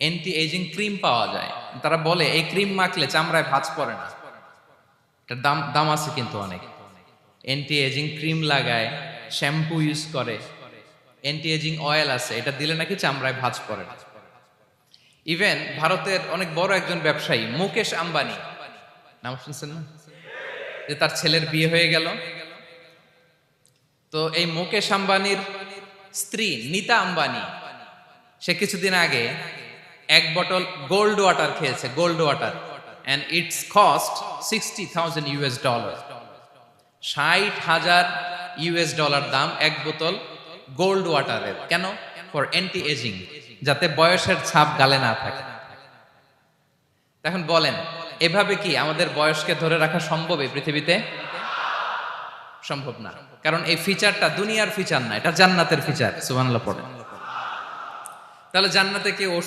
Anti ageing cream পাওয়া যায়। তারা বলে এই ক্রিম মাখলে চামড়ায় ভাঁজ পড়ে না। এটার দাম দাম আছে কিন্তু অনেক। অ্যান্টি এজিং ক্রিম লাগায়, শ্যাম্পু ইউজ করে, অ্যান্টি এজিং অয়েল আছে, এটা দিলে নাকি চামড়ায় ভাঁজ পড়ে না। ইভেন ভারতের অনেক বড় একজন ব্যবসায়ী মুকেশ আম্বানি, নাম শুনছেন না, যে তার ছেলের বিয়ে হয়ে গেল, তো এই মুকেশ আম্বানির স্ত্রী নীতা আম্বানি, সে কিছুদিন আগে এক বটল গোল্ড ওয়াটার খেয়েছে, gold water, and it's cost $60,000। $60,000 দাম এক বোতল গোল্ড ওয়াটারের। কেন? ফর অ্যান্টি এজিং, যাতে বয়সের ছাপ গালে না থাকে। এখন বলেন, এভাবে কি আমাদের বয়সকে ধরে রাখা সম্ভব এই পৃথিবীতে? সম্ভব না, কারণ এই ফিচারটা দুনিয়ার ফিচার না, এটা জান্নাতের ফিচার। সুবহানাল্লাহ পড়েন। তাহলে জান্নাতে কি